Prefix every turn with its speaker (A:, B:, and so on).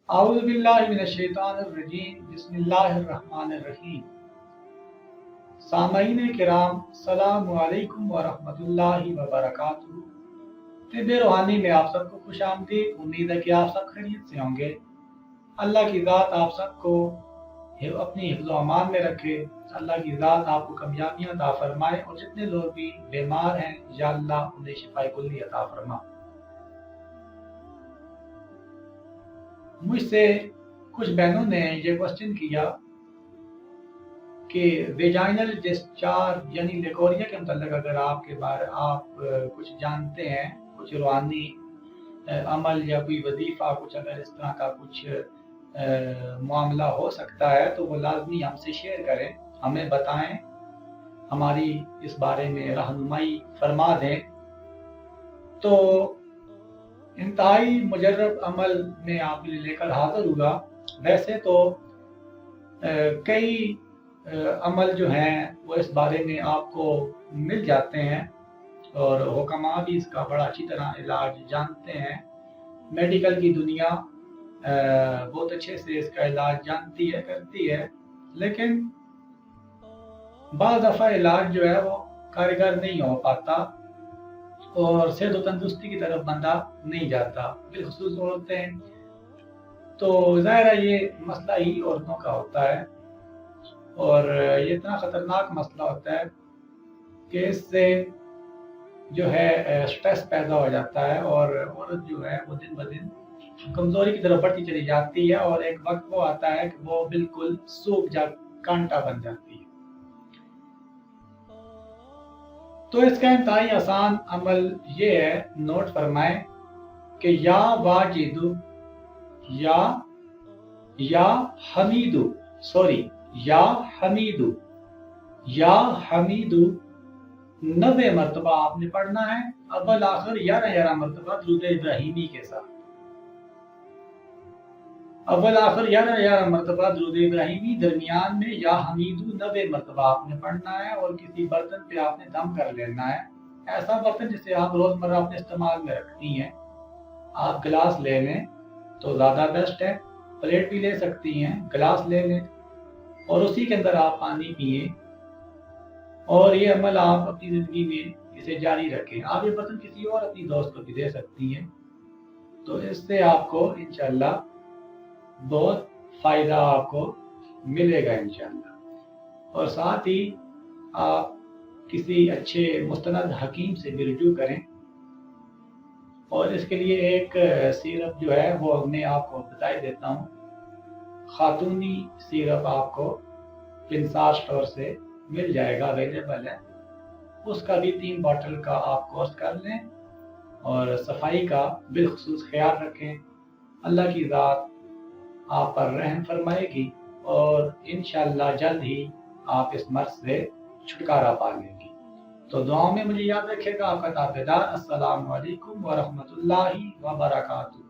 A: اعوذ باللہ من الشیطان الرجیم بسم اللہ الرحمن الرحیم۔ سامعین کرام، السلام علیکم ورحمۃ اللہ وبرکاتہ۔ طب روحانی میں آپ سب کو خوش آمدید۔ امید ہے کہ آپ سب خیریت سے ہوں گے۔ اللہ کی ذات آپ سب کو اپنی حفظ و امان میں رکھے۔ اللہ کی ذات آپ کو کامیابیاں عطا فرمائے، اور جتنے لوگ بھی بیمار ہیں یا اللہ انہیں شفائے کلی عطا فرما۔ مجھ سے کچھ بہنوں نے یہ کوشچن کیا کہ ویجائنل ڈسچارج یعنی لیکوریا کے متعلق اگر آپ کچھ جانتے ہیں، کچھ روحانی عمل یا کوئی وظیفہ، کچھ اگر اس طرح کا کچھ معاملہ ہو سکتا ہے تو وہ لازمی ہم سے شیئر کریں، ہمیں بتائیں، ہماری اس بارے میں رہنمائی فرما دیں۔ تو انتہائی مجرب عمل میں آپ لے کر حاضر ہوگا۔ ویسے تو کئی عمل جو ہیں وہ اس بارے میں آپ کو مل جاتے ہیں، اور حکماء بھی اس کا بڑا اچھی طرح علاج جانتے ہیں۔ میڈیکل کی دنیا بہت اچھے سے اس کا علاج جانتی ہے، کرتی ہے، لیکن بعض دفعہ علاج جو ہے وہ کارگر نہیں ہو پاتا اور صحت و تندرستی کی طرف بندہ نہیں جاتا، بالخصوص عورتیں۔ تو ظاہر ہے یہ مسئلہ ہی عورتوں کا ہوتا ہے، اور یہ اتنا خطرناک مسئلہ ہوتا ہے کہ اس سے جو ہے سٹریس پیدا ہو جاتا ہے، اور عورت جو ہے وہ دن بدن کمزوری کی طرف بڑھتی چلی جاتی ہے، اور ایک وقت وہ آتا ہے کہ وہ بالکل سوکھ جا کانٹا بن جاتی ہے۔ تو اس کا انتہائی آسان عمل یہ ہے، نوٹ فرمائیں کہ یا واجدو یا حمیدو یا حمیدو 90 مرتبہ آپ نے پڑھنا ہے، اول آخر 11 مرتبہ درود ابراہیمی کے ساتھ۔ اول آخر 11 مرتبہ درود ابراہیمی، درمیان میں یا حمیدو 90 مرتبہ آپ نے پڑھنا ہے، اور کسی برتن پہ آپ نے دم کر لینا ہے۔ ایسا برتن جسے آپ روزمرہ اپنے استعمال میں رکھتی ہیں۔ آپ گلاس لے لیں تو زیادہ بیسٹ ہے، پلیٹ بھی لے سکتی ہیں، گلاس لے لیں اور اسی کے اندر آپ پانی پئیں، اور یہ عمل آپ اپنی زندگی میں اسے جاری رکھیں۔ آپ یہ برتن کسی اور اپنی دوست کو بھی دے سکتی ہیں، تو اس سے آپ کو انشاءاللہ بہت فائدہ آپ کو ملے گا انشاءاللہ۔ اور ساتھ ہی آپ کسی اچھے مستند حکیم سے بھی رجوع کریں، اور اس کے لیے ایک سیرپ جو ہے وہ میں آپ کو بتا دیتا ہوں۔ خاتونی سیرپ آپ کو پنسار اسٹور سے مل جائے گا، اویلیبل ہے۔ اس کا بھی 3 باٹل کا آپ کورس کر لیں، اور صفائی کا بالخصوص خیال رکھیں۔ اللہ کی ذات آپ پر رحم فرمائے گی، اور انشاءاللہ جلد ہی آپ اس مرض سے چھٹکارا پا لیں گی۔ تو دعاؤں میں مجھے یاد رکھے گا۔ آپ کا تابعدار۔ السلام علیکم ورحمۃ اللہ وبرکاتہ۔